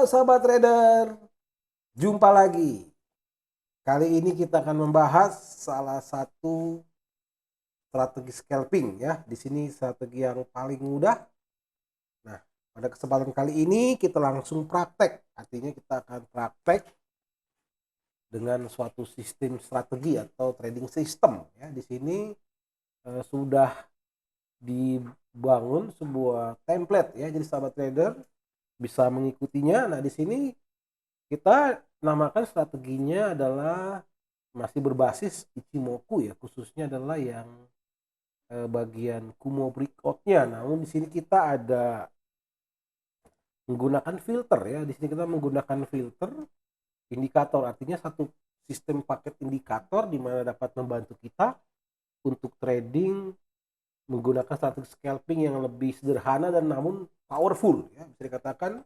Halo sahabat trader, jumpa lagi. Kali ini kita akan membahas salah satu strategi scalping ya. Di sini strategi yang paling mudah. Nah, pada kesempatan kali ini kita langsung praktek. Artinya kita akan praktek dengan suatu sistem strategi atau trading system ya. Di sini sudah dibangun sebuah template ya. Jadi sahabat trader bisa mengikutinya. Nah, di sini kita namakan strateginya adalah masih berbasis Ichimoku ya, khususnya adalah yang bagian Kumo breakout-nya. Namun di sini kita ada menggunakan filter ya. Di sini kita menggunakan filter indikator, artinya satu sistem paket indikator di mana dapat membantu kita untuk trading menggunakan strategi scalping yang lebih sederhana dan namun powerful ya. Bisa dikatakan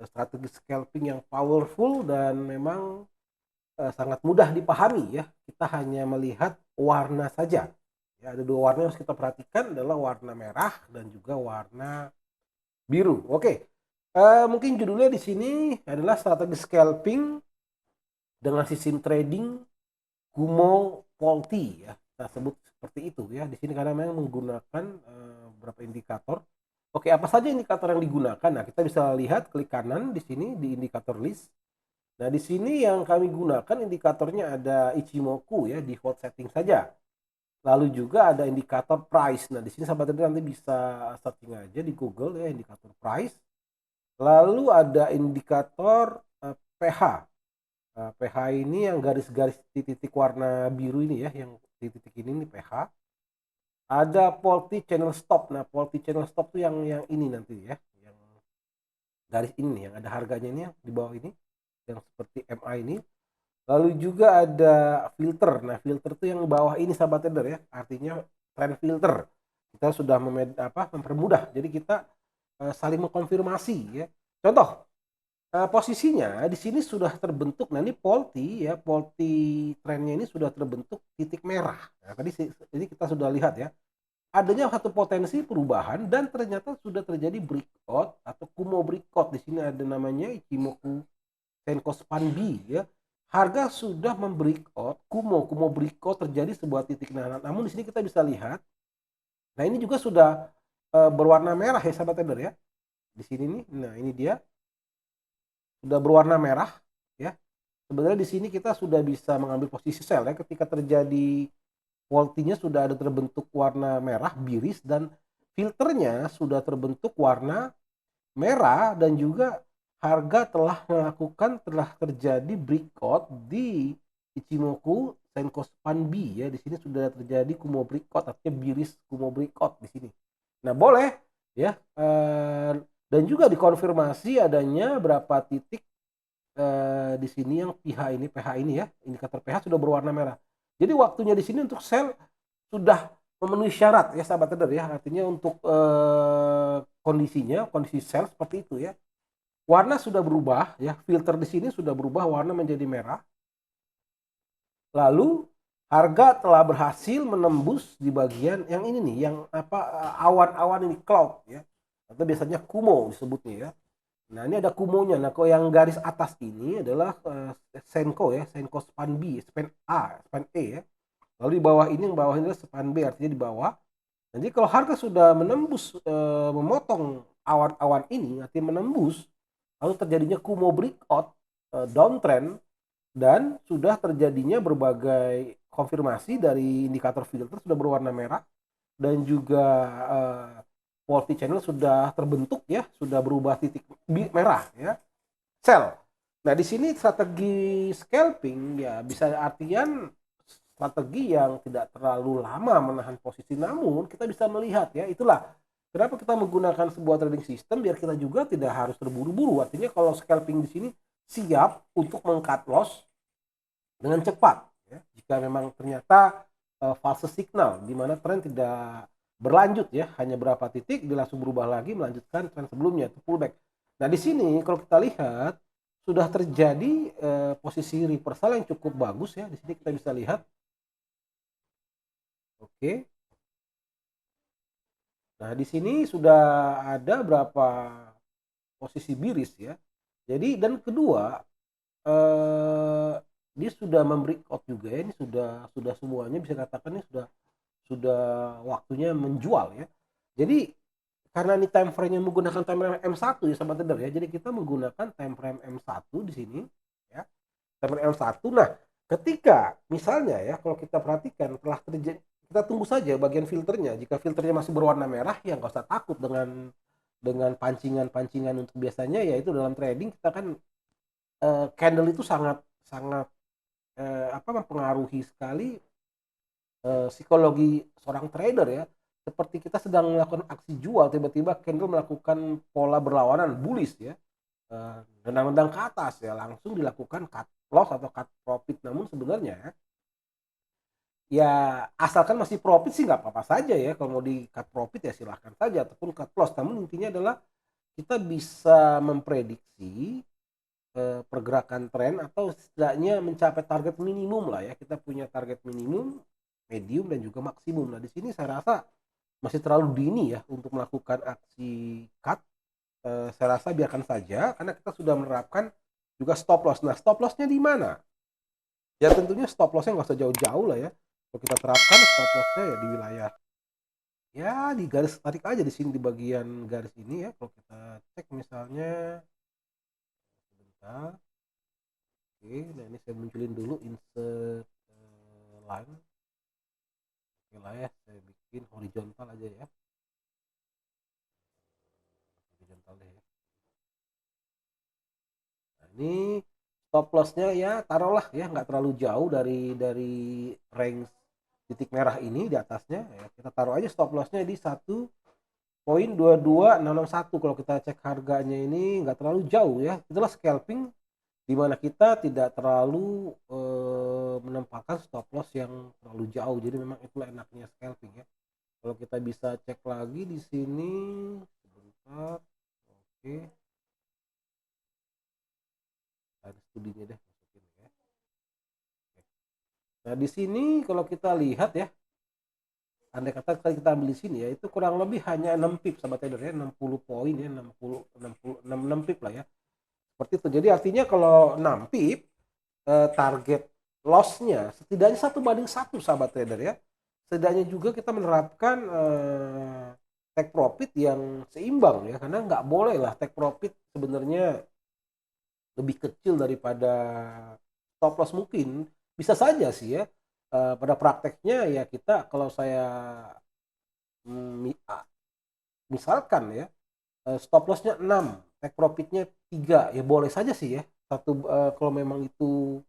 strategi scalping yang powerful dan memang sangat mudah dipahami ya. Kita hanya melihat warna saja. Ya, ada dua warna yang harus kita perhatikan adalah warna merah dan juga warna biru. Oke. Mungkin judulnya di sini adalah strategi scalping dengan sistem trading Kumo Polti ya. Kita sebut seperti itu ya. Di sini karena memang menggunakan beberapa indikator. Oke, apa saja indikator yang digunakan? Nah, kita bisa lihat klik kanan di sini di indikator list. Nah, di sini yang kami gunakan indikatornya ada Ichimoku ya, default setting saja. Lalu juga ada indikator price. Nah, di sini sahabat trader nanti bisa searching aja di Google ya, indikator price. Lalu ada indikator PH. PH ini yang garis-garis titik warna biru ini ya, yang titik ini PH. Ada Polti channel stop. Nah, Polti channel stop tuh yang ini nanti ya, yang garis ini yang ada harganya ini ya, di bawah ini, yang seperti MA ini. Lalu juga ada filter. Nah, filter itu yang bawah ini sahabat trader ya. Artinya trend filter. Kita sudah mempermudah. Jadi kita saling mengkonfirmasi ya. Contoh, posisinya di sini sudah terbentuk. Nah, ini Polti ya, Polti trennya ini sudah terbentuk titik merah. Nah, tadi ini kita sudah lihat ya. Adanya satu potensi perubahan dan ternyata sudah terjadi breakout atau Kumo breakout. Di sini ada namanya Ichimoku Senko Span B ya. Harga sudah membreakout, Kumo breakout terjadi sebuah titik. Nah, namun di sini kita bisa lihat. Nah, ini juga sudah berwarna merah ya sahabat trader ya. Di sini nih. Nah, ini dia sudah berwarna merah ya. Sebenarnya di sini kita sudah bisa mengambil posisi sell ya ketika terjadi voltinya sudah ada terbentuk warna merah biris dan filternya sudah terbentuk warna merah dan juga harga telah terjadi breakout di Ichimoku Senko Span B ya. Di sini sudah terjadi Kumo breakout, artinya biris Kumo breakout di sini. Nah, boleh ya dan juga dikonfirmasi adanya berapa titik di sini yang PH ini ya, indikator PH sudah berwarna merah. Jadi waktunya di sini untuk sell sudah memenuhi syarat ya sahabat trader ya. Artinya untuk kondisi sell seperti itu ya. Warna sudah berubah ya, filter di sini sudah berubah warna menjadi merah. Lalu harga telah berhasil menembus di bagian yang ini nih, yang awan-awan ini cloud ya. Atau biasanya Kumo disebutnya ya. Nah, ini ada Kumonya. Nah, kalau yang garis atas ini adalah Senko ya, Senko Span B, Span A, Span E ya. Lalu di bawah ini, yang bawah ini adalah Span B, artinya di bawah. Jadi kalau harga sudah menembus, memotong awan-awan ini, artinya menembus, lalu terjadinya Kumo breakout, downtrend, dan sudah terjadinya berbagai konfirmasi dari indikator filter sudah berwarna merah, dan juga Volti channel sudah terbentuk ya, sudah berubah titik merah ya, sell. Nah, di sini strategi scalping ya bisa artian strategi yang tidak terlalu lama menahan posisi, namun kita bisa melihat ya, itulah kenapa kita menggunakan sebuah trading system biar kita juga tidak harus terburu-buru. Artinya kalau scalping di sini siap untuk meng-cut loss dengan cepat ya. Jika memang ternyata fase signal di mana tren tidak berlanjut ya, hanya berapa titik dia langsung berubah lagi melanjutkan tren sebelumnya itu pullback. Nah, di sini kalau kita lihat sudah terjadi posisi reversal yang cukup bagus ya. Di sini kita bisa lihat. Oke. Nah, di sini sudah ada berapa posisi biris ya Jadi dan kedua, dia sudah membreakout juga ya, ini sudah semuanya bisa katakan ini sudah waktunya menjual ya. Jadi karena ini time frame-nya menggunakan time frame M1 ya sahabat trader ya. Jadi kita menggunakan time frame M1 di sini ya. Time frame M1. Nah, ketika misalnya ya kalau kita perhatikan telah terjadi, kita tunggu saja bagian filternya. Jika filternya masih berwarna merah ya nggak usah takut dengan pancingan-pancingan untuk biasanya yaitu dalam trading kita kan candle itu sangat sangat mempengaruhi sekali psikologi seorang trader ya. Seperti kita sedang melakukan aksi jual, tiba-tiba candle melakukan pola berlawanan bullish ya, nendang-nendang ke atas ya, langsung dilakukan cut loss atau cut profit. Namun sebenarnya ya asalkan masih profit sih nggak apa-apa saja ya, kalau mau di cut profit ya silahkan saja ataupun cut loss. Namun intinya adalah kita bisa memprediksi pergerakan tren atau setidaknya mencapai target minimum lah ya. Kita punya target minimum, medium dan juga maksimum. Nah di sini saya rasa masih terlalu dini ya untuk melakukan aksi cut. Saya rasa biarkan saja karena kita sudah menerapkan juga stop loss. Nah stop lossnya di mana? Ya tentunya stop lossnya nggak usah jauh-jauh lah ya. Kalau kita terapkan stop lossnya ya di wilayah ya di garis tarik aja di sini di bagian garis ini ya. Kalau kita cek misalnya sebentar. Oke, nah ini saya munculin dulu insert line. Oke lah ya, saya bikin horizontal aja ya. Horizontal deh ya. Nah, ini stop lossnya ya taruhlah ya nggak terlalu jauh dari range titik merah ini di atasnya ya. Kita taruh aja stop lossnya di 1.22661. Kalau kita cek harganya ini nggak terlalu jauh ya. Itulah scalping di mana kita tidak terlalu menempatkan stop loss yang terlalu jauh. Jadi memang itulah enaknya scalping ya. Kalau kita bisa cek lagi di sini sebentar. Oke. Ada studinya deh masukin ya. Nah, di sini kalau kita lihat ya, andai kata kita ambil di sini ya, itu kurang lebih hanya 6 pip sahabat trader ya, 60 poin ya, 6 pip lah ya. Seperti itu. Jadi artinya kalau 6 pip target loss-nya setidaknya 1/1 sahabat trader ya. Setidaknya juga kita menerapkan take profit yang seimbang ya, karena nggak boleh lah take profit sebenarnya lebih kecil daripada stop loss. Mungkin bisa saja sih ya pada prakteknya ya kita kalau saya misalkan ya stop lossnya 6, take profitnya 3 ya boleh saja sih ya satu kalau memang itu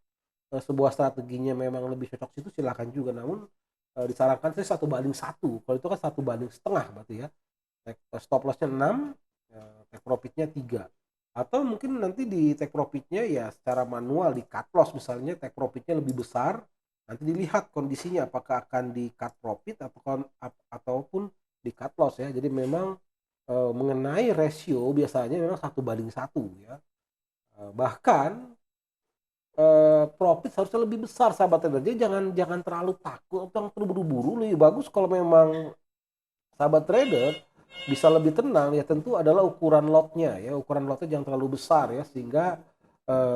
sebuah strateginya memang lebih cocok situ silakan juga. Namun disarankan sih 1/1. Kalau itu kan 1/setengah berarti ya. Stop lossnya 6, take profitnya 3. Atau mungkin nanti di take profitnya ya secara manual di cut loss, misalnya take profitnya lebih besar, nanti dilihat kondisinya apakah akan di cut profit ataupun di cut loss ya. Jadi memang mengenai rasio biasanya memang 1/1 ya. Bahkan profit harusnya lebih besar sahabat trader. Jadi jangan terlalu takut atau terburu-buru. Lebih bagus kalau memang sahabat trader bisa lebih tenang ya, tentu adalah ukuran lotnya ya. Ukuran lotnya jangan terlalu besar ya, sehingga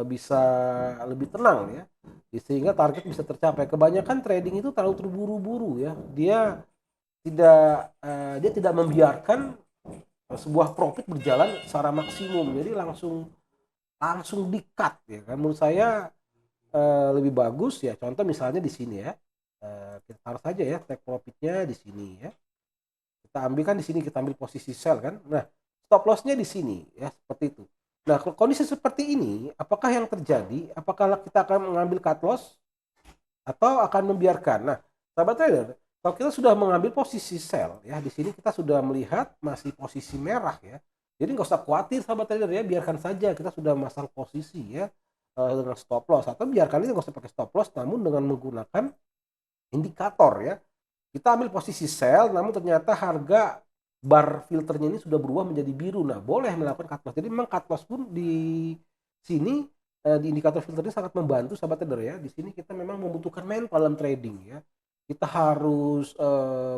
bisa lebih tenang ya, sehingga target bisa tercapai. Kebanyakan trading itu terlalu terburu-buru ya, dia tidak membiarkan sebuah profit berjalan secara maksimum, jadi langsung di-cut ya kan. Menurut saya lebih bagus ya, contoh misalnya di sini ya, kita taruh saja ya take profitnya di sini ya. Kita ambil kan di sini, kita ambil posisi sell kan. Nah, stop loss-nya di sini ya, seperti itu. Nah, kondisi seperti ini, apakah yang terjadi? Apakah kita akan mengambil cut loss atau akan membiarkan? Nah, sahabat trader, kalau kita sudah mengambil posisi sell ya, di sini kita sudah melihat masih posisi merah ya. Jadi nggak usah khawatir sahabat trader ya, biarkan saja kita sudah masang posisi ya dengan stop loss, atau biarkan ini nggak usah pakai stop loss, namun dengan menggunakan indikator ya. Kita ambil posisi sell, namun ternyata harga bar filternya ini sudah berubah menjadi biru. Nah, boleh melakukan cut loss. Jadi memang cut loss pun di sini di indikator filter ini sangat membantu sahabat trader ya. Di sini kita memang membutuhkan mental dalam trading ya. Kita harus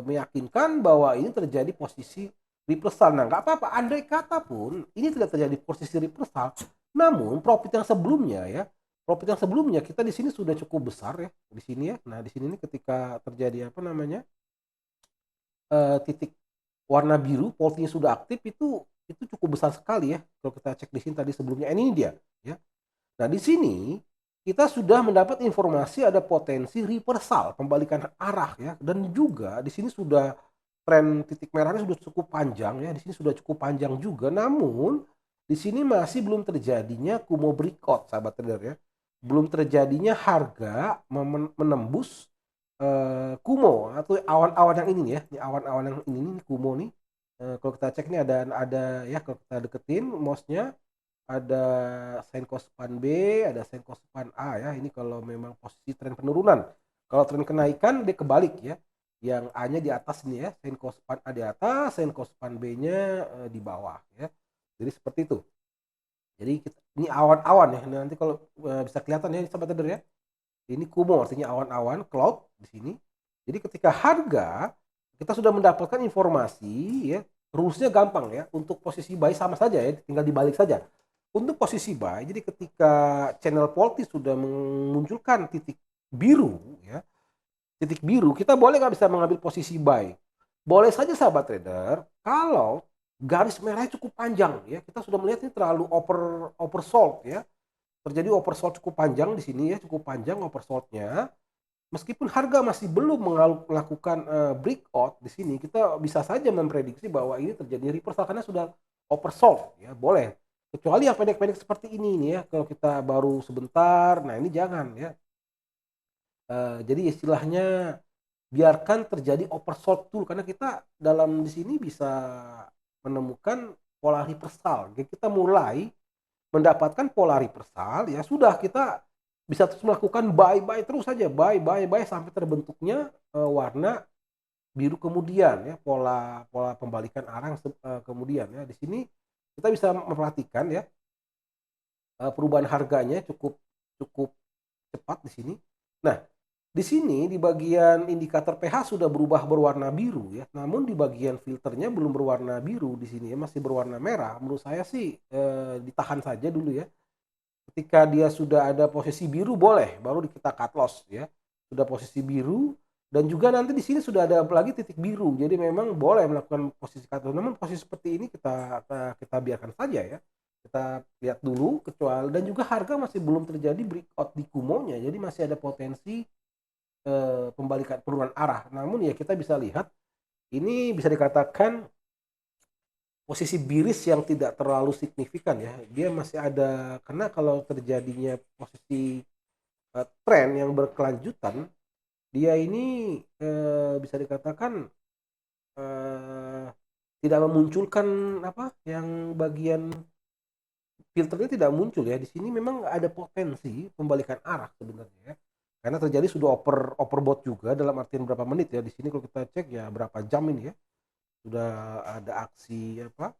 meyakinkan bahwa ini terjadi posisi reversal. Nah, nggak apa-apa. Andai kata pun ini tidak terjadi posisi reversal, Namun profit yang sebelumnya kita di sini sudah cukup besar ya, di sini ya. Nah, di sini nih ketika terjadi apa namanya, titik warna biru, voltnya sudah aktif itu cukup besar sekali ya, kalau kita cek di sini tadi sebelumnya. Ini dia ya. Nah, di sini kita sudah mendapat informasi ada potensi reversal, pembalikan arah ya, dan juga di sini sudah tren titik merahnya sudah cukup panjang ya, di sini sudah cukup panjang juga. Namun di sini masih belum terjadinya Kumo breakout, sahabat trader ya. Belum terjadinya harga menembus Kumo atau awan-awan yang ini ya. Ini awan-awan yang ini nih Kumo nih. Kalau kita cek nih ada ya, kalau kita deketin mouse-nya ada Senko span B, ada Senko span A ya. Ini kalau memang posisi tren penurunan. Kalau tren kenaikan dia kebalik ya. Yang A-nya di atas nih ya, Senko span A di atas, Senko span B-nya di bawah ya. Jadi seperti itu. Jadi ini awan-awan ya. Nanti kalau bisa kelihatan ya sahabat trader ya. Ini Kumo artinya awan-awan cloud di sini. Jadi ketika harga kita sudah mendapatkan informasi ya, rules-nya gampang ya. Untuk posisi buy sama saja ya, tinggal dibalik saja. Untuk posisi buy, jadi ketika channel Polti sudah memunculkan titik biru ya, titik biru, kita boleh nggak bisa mengambil posisi buy? Boleh saja sahabat trader, kalau garis merahnya cukup panjang ya, kita sudah melihat ini terlalu oversold ya, terjadi oversold cukup panjang di sini ya, cukup panjang oversoldnya. Meskipun harga masih belum melakukan breakout di sini, kita bisa saja memprediksi bahwa ini terjadi reversal karena sudah oversold ya, boleh. Kecuali yang pendek-pendek seperti ini nih ya, kalau kita baru sebentar, nah ini jangan ya. Jadi istilahnya biarkan terjadi oversold dulu, karena kita dalam di sini bisa menemukan pola reversal. Jadi kita mulai mendapatkan pola reversal ya, sudah kita bisa terus melakukan buy terus saja, buy sampai terbentuknya warna biru kemudian ya, pola pembalikan arah kemudian ya. Di sini kita bisa memperhatikan ya, perubahan harganya cukup cukup cepat di sini. Nah, di sini di bagian indikator pH sudah berubah berwarna biru ya. Namun di bagian filternya belum berwarna biru di sini ya, masih berwarna merah. Menurut saya sih ditahan saja dulu ya. Ketika dia sudah ada posisi biru boleh baru kita cut loss ya. Sudah posisi biru dan juga nanti di sini sudah ada lagi titik biru. Jadi memang boleh melakukan posisi cut loss. Namun posisi seperti ini kita biarkan saja ya. Kita lihat dulu, kecuali dan juga harga masih belum terjadi breakout di Kumonya. Jadi masih ada potensi pembalikan penurunan arah. Namun ya kita bisa lihat ini bisa dikatakan posisi biris yang tidak terlalu signifikan ya. Dia masih ada, karena kalau terjadinya posisi tren yang berkelanjutan, dia ini bisa dikatakan tidak memunculkan apa yang bagian filternya tidak muncul ya. Di sini memang ada potensi pembalikan arah sebenarnya ya. Karena terjadi sudah overbought juga dalam artian berapa menit ya. Di sini kalau kita cek ya berapa jam ini ya. Sudah ada aksi apa?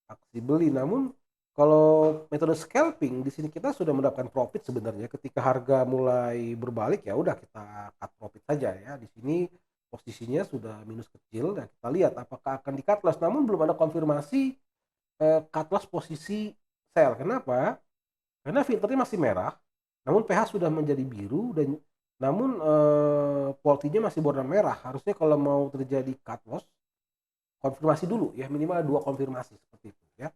Aksi beli. Namun kalau metode scalping di sini kita sudah mendapatkan profit sebenarnya. Ketika harga mulai berbalik ya udah kita cut profit saja ya. Di sini posisinya sudah minus kecil dan kita lihat apakah akan di cut loss. Namun belum ada konfirmasi cut loss posisi sell. Kenapa? Karena filternya masih merah, namun pH sudah menjadi biru dan namun voltinya masih berwarna merah. Harusnya kalau mau terjadi cut loss, konfirmasi dulu ya, minimal 2 konfirmasi seperti itu ya.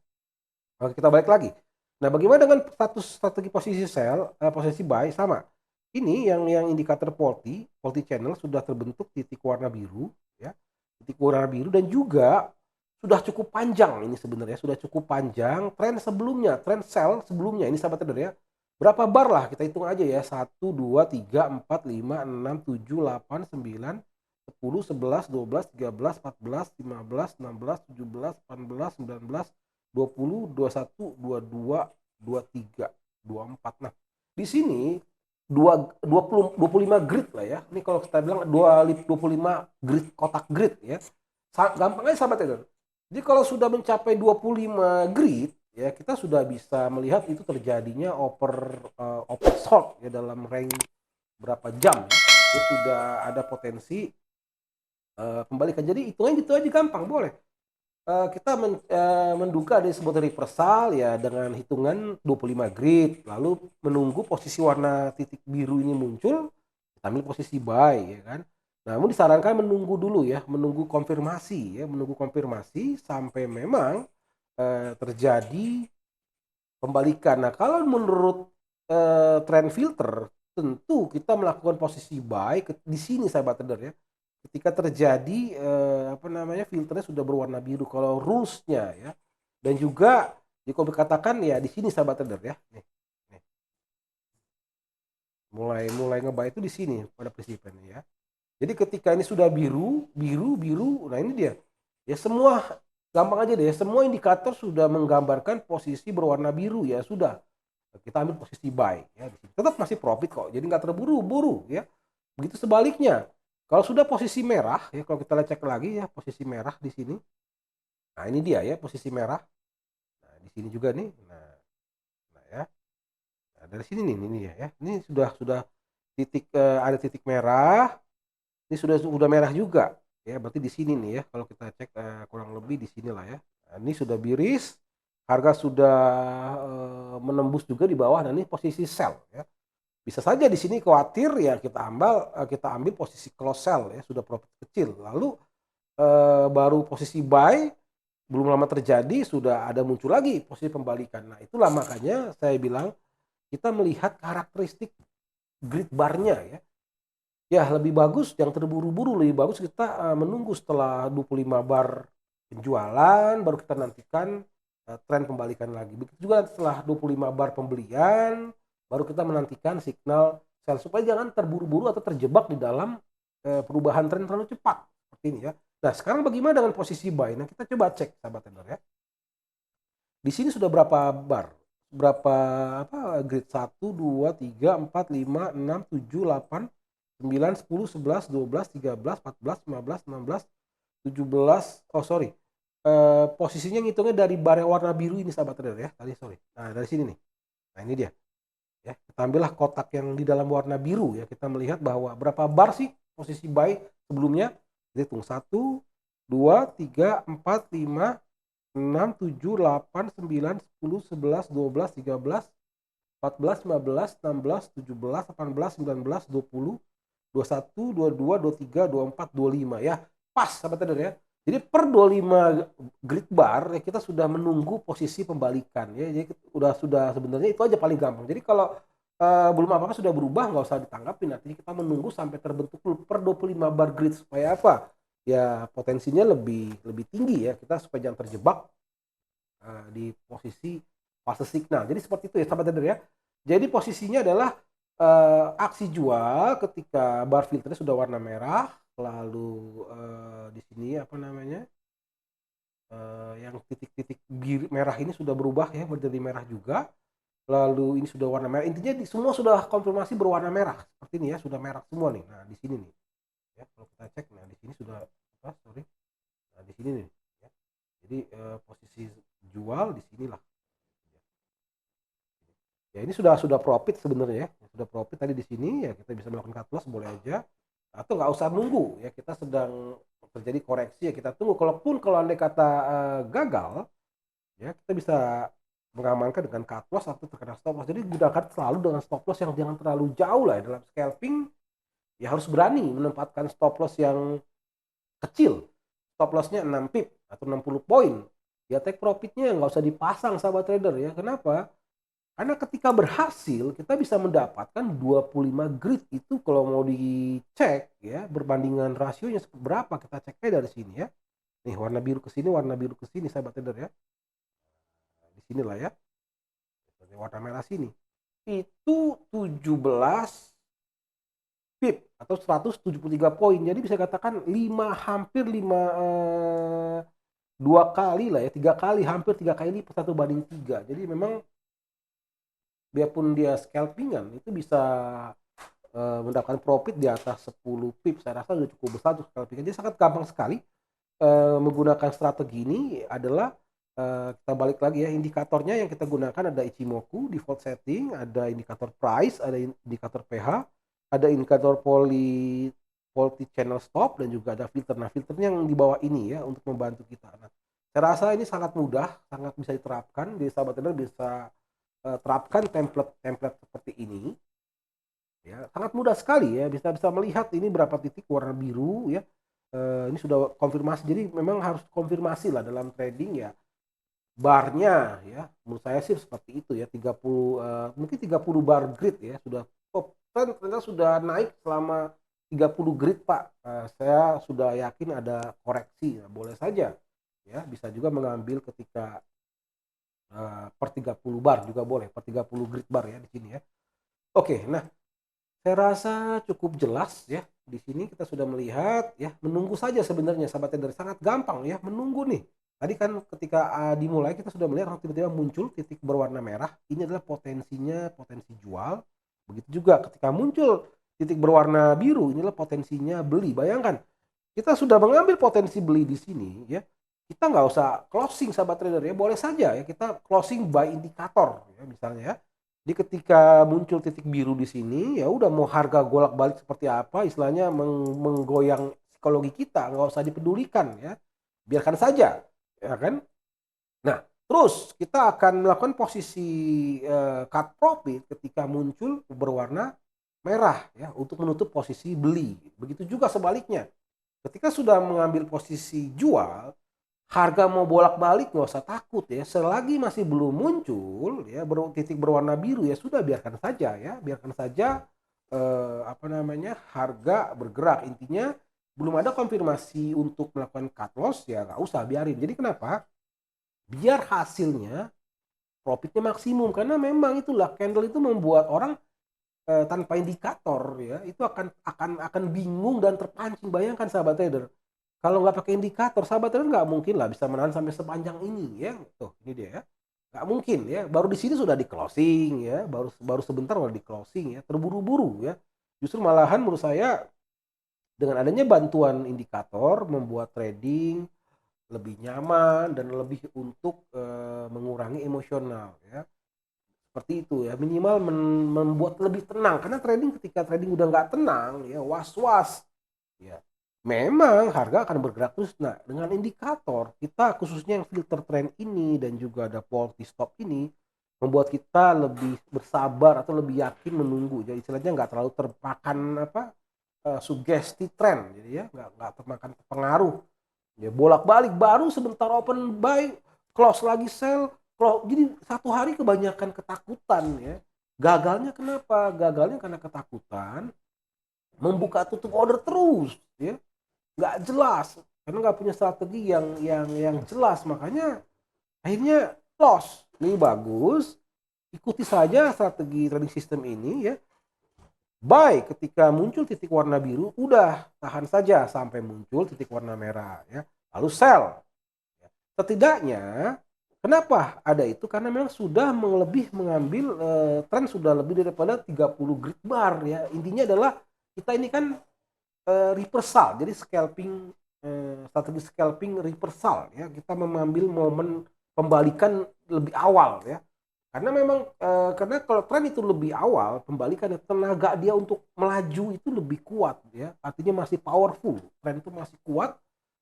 Oke, kita balik lagi. Nah, bagaimana dengan status strategi posisi sell, posisi buy sama. Ini yang indikator volti channel sudah terbentuk titik warna biru ya. Titik warna biru dan juga sudah cukup panjang ini sebenarnya, sudah cukup panjang tren sebelumnya, tren sell sebelumnya ini sahabat trader ya. Berapa bar lah kita hitung aja ya, 1, 2, 3, 4, 5, 6, 7, 8, 9, 10, 11, 12, 13, 14, 15, 16, 17, 18, 19, 20, 21, 22, 23, 24. Nah, di sini 25 grid lah ya. Ini kalau kita bilang 25 grid, kotak grid ya. Gampang aja sahabat trader. Jadi kalau sudah mencapai 25 grid ya, kita sudah bisa melihat itu terjadinya oversold ya dalam range berapa jam ya. Itu sudah ada potensi pembalikan. Jadi hitungannya gitu aja gampang, boleh. Kita menduga ada sebuah reversal ya dengan hitungan 25 grid, lalu menunggu posisi warna titik biru ini muncul, kita ambil posisi buy ya kan. Namun disarankan menunggu dulu ya, menunggu konfirmasi sampai memang terjadi pembalikan. Nah, kalau menurut trend filter, tentu kita melakukan posisi buy di sini sahabat trader ya. Ketika terjadi filternya sudah berwarna biru kalau rulesnya ya. Dan juga jika dikatakan ya di sini sahabat trader ya. Nih. Mulai ngebuy itu di sini pada prinsipnya ya. Jadi ketika ini sudah biru, nah ini dia. Ya semua gampang aja deh, semua indikator sudah menggambarkan posisi berwarna biru ya sudah. Kita ambil posisi buy ya. Tetap masih profit kok. Jadi nggak terburu-buru ya. Begitu sebaliknya. Kalau sudah posisi merah ya, kalau kita cek lagi ya posisi merah di sini. Nah, ini dia ya posisi merah. Nah, di sini juga nih. Nah ya. Nah, dari sini nih ini ya. Ini sudah titik ada titik merah. Ini sudah merah juga ya, berarti di sini nih ya kalau kita cek kurang lebih di sinilah ya. Nah, ini sudah biris, harga sudah menembus juga di bawah. Nah, ini posisi sell ya. Bisa saja di sini khawatir ya kita ambil posisi close sell ya, sudah profit kecil. Lalu baru posisi buy belum lama terjadi sudah ada muncul lagi posisi pembalikan. Nah, itulah makanya saya bilang kita melihat karakteristik grid barnya ya. Ya lebih bagus yang terburu-buru, lebih bagus kita menunggu setelah 25 bar penjualan baru kita nantikan tren pembalikan lagi. Begitu juga setelah 25 bar pembelian baru kita menantikan signal sell supaya jangan terburu-buru atau terjebak di dalam perubahan tren terlalu cepat seperti ini ya. Nah, sekarang bagaimana dengan posisi buy? Nah, kita coba cek sahabat trader ya. Di sini sudah berapa bar? Berapa grid 1 2 3 4 5 6 7 8 9, 10, 11, 12, 13, 14, 15, 16, 17. Oh sorry. Posisinya ngitungnya dari bar yang warna biru ini sahabat trader ya. Tadi sorry. Nah dari sini nih. Nah ini dia. Ya, kita ambillah kotak yang di dalam warna biru ya. Kita melihat bahwa berapa bar sih posisi buy sebelumnya. Hitung 1, 2, 3, 4, 5, 6, 7, 8, 9, 10, 11, 12, 13, 14, 15, 16, 17, 18, 19, 20, 21, 22, 23, 24, 25 ya. Pas sahabat trader ya. Jadi per 25 grid bar ya kita sudah menunggu posisi pembalikan ya. Jadi sudah sebenarnya itu aja paling gampang. Jadi kalau belum apa-apa sudah berubah nggak usah ditanggapin, nanti kita menunggu sampai terbentuk per 25 bar grid supaya apa? Ya potensinya lebih tinggi ya kita supaya jangan terjebak di posisi fase signal. Jadi seperti itu ya sahabat trader ya. Jadi posisinya adalah aksi jual ketika bar filternya sudah warna merah, lalu di sini yang titik-titik merah ini sudah berubah ya menjadi merah juga, lalu ini sudah warna merah. Intinya semua sudah konfirmasi berwarna merah seperti ini ya, sudah merah semua nih. Nah di sini nih ya kalau kita cek, nah di sini sudah nah di sini nih ya. Jadi posisi jual di sinilah. Ya ini sudah profit sebenarnya ya. Sudah profit tadi di sini ya, kita bisa melakukan cut loss boleh aja atau nggak usah nunggu ya, kita sedang terjadi koreksi ya kita tunggu. Kalau andai kata gagal ya kita bisa mengamankan dengan cut loss atau terkena stop loss. Jadi gunakan selalu dengan stop loss yang jangan terlalu jauh lah ya. Dalam scalping ya harus berani menempatkan stop loss yang kecil. Stop lossnya 6 pip atau 60 poin. Ya take profitnya nggak usah dipasang sahabat trader ya. Kenapa? Karena ketika berhasil kita bisa mendapatkan 25 grid itu kalau mau dicek ya berbandingan rasionya berapa kita ceknya dari sini ya. Nih warna biru ke sini, warna biru ke sini sahabat trader ya. Di sinilah ya. Warna merah sini. Itu 17 pip atau 173 poin. Jadi bisa katakan hampir 2 kali lah ya, 3 kali, hampir 3 kali lipat 1/3. Jadi memang biarpun dia scalpingan itu bisa mendapatkan profit di atas 10 pip. Saya rasa sudah cukup besar untuk scalpingan. Jadi sangat gampang sekali menggunakan strategi ini adalah kita balik lagi ya, indikatornya yang kita gunakan ada Ichimoku default setting, ada indikator price, ada indikator PH, ada indikator volatile channel stop, dan juga ada filter. Nah filternya yang di bawah ini ya untuk membantu kita. Nah Saya rasa ini sangat mudah, sangat bisa diterapkan. Jadi sahabat trader bisa terapkan template-template seperti ini. Ya, sangat mudah sekali ya, bisa bisa melihat ini berapa titik warna biru ya. Ini sudah konfirmasi, jadi memang harus konfirmasi lah dalam trading ya. Barnya ya, menurut saya sih seperti itu ya, 30 mungkin 30 bar grid ya, sudah ternyata sudah naik selama 30 grid Pak. Saya sudah yakin ada koreksi, ya, boleh saja ya, bisa juga mengambil ketika per 30 bar juga boleh, per 30 grid bar ya di sini ya. Oke, nah saya rasa cukup jelas ya. Di sini kita sudah melihat ya, menunggu saja sebenarnya sahabat trader, sangat gampang ya menunggu nih. Tadi kan ketika dimulai kita sudah melihat tiba-tiba muncul titik berwarna merah, ini adalah potensinya potensi jual. Begitu juga ketika muncul titik berwarna biru, inilah potensinya beli. Bayangkan, kita sudah mengambil potensi beli di sini ya. Kita nggak usah closing sahabat trader ya, boleh saja ya kita closing by indikator ya misalnya ya. Jadi ketika muncul titik biru di sini, ya udah mau harga bolak-balik seperti apa, istilahnya menggoyang psikologi kita, nggak usah dipedulikan ya, biarkan saja, ya kan? Nah, terus kita akan melakukan posisi cut profit ketika muncul berwarna merah ya, untuk menutup posisi beli. Begitu juga sebaliknya, ketika sudah mengambil posisi jual, harga mau bolak-balik nggak usah takut ya, selagi masih belum muncul ya titik berwarna biru ya sudah biarkan saja ya, biarkan saja harga bergerak. Intinya belum ada konfirmasi untuk melakukan cut loss ya nggak usah, biarin. Jadi kenapa? Biar hasilnya profitnya maksimum, karena memang itulah candle itu membuat orang tanpa indikator ya itu akan bingung dan terpancing. Bayangkan sahabat trader, kalau nggak pakai indikator, sahabat trader nggak mungkin lah bisa menahan sampai sepanjang ini ya. Tuh, ini dia ya. Nggak mungkin ya. Baru di sini sudah di closing ya. Baru sebentar baru di closing ya. Terburu-buru ya. Justru malahan menurut saya dengan adanya bantuan indikator membuat trading lebih nyaman dan lebih untuk mengurangi emosional ya. Seperti itu ya. Minimal membuat lebih tenang, karena ketika trading udah nggak tenang ya, was-was ya, memang harga akan bergerak terus. Nah, dengan indikator kita khususnya yang filter trend ini dan juga ada quality stop ini membuat kita lebih bersabar atau lebih yakin menunggu. Jadi istilahnya nggak terlalu termakan sugesti trend, jadi ya nggak termakan pengaruh. Ya bolak-balik, baru sebentar open buy, close lagi sell, close. Jadi satu hari kebanyakan ketakutan ya. Gagalnya kenapa? Gagalnya karena ketakutan membuka tutup order terus ya, nggak jelas, karena nggak punya strategi yang jelas, makanya akhirnya loss. Ini bagus, ikuti saja strategi trading system ini ya. Buy ketika muncul titik warna biru, udah tahan saja sampai muncul titik warna merah ya, lalu sell. Setidaknya kenapa ada itu, karena memang sudah mengambil tren sudah lebih daripada 30 grid bar ya. Intinya adalah kita ini kan reversal, jadi scalping, strategi scalping reversal ya, kita mengambil momen pembalikan lebih awal ya, karena memang karena kalau tren itu lebih awal pembalikan, tenaga dia untuk melaju itu lebih kuat ya, artinya masih powerful, tren itu masih kuat,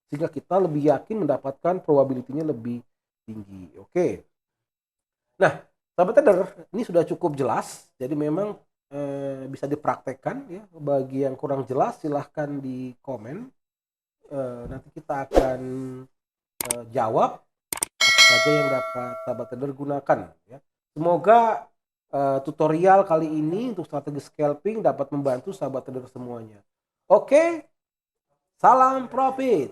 sehingga kita lebih yakin mendapatkan probability-nya lebih tinggi. Oke, nah sahabat trader, ini sudah cukup jelas, jadi memang bisa dipraktekkan ya. Bagi yang kurang jelas silahkan di komen, nanti kita akan jawab apa saja yang dapat sahabat trader gunakan ya. Semoga tutorial kali ini untuk strategi scalping dapat membantu sahabat trader semuanya. Oke, salam profit.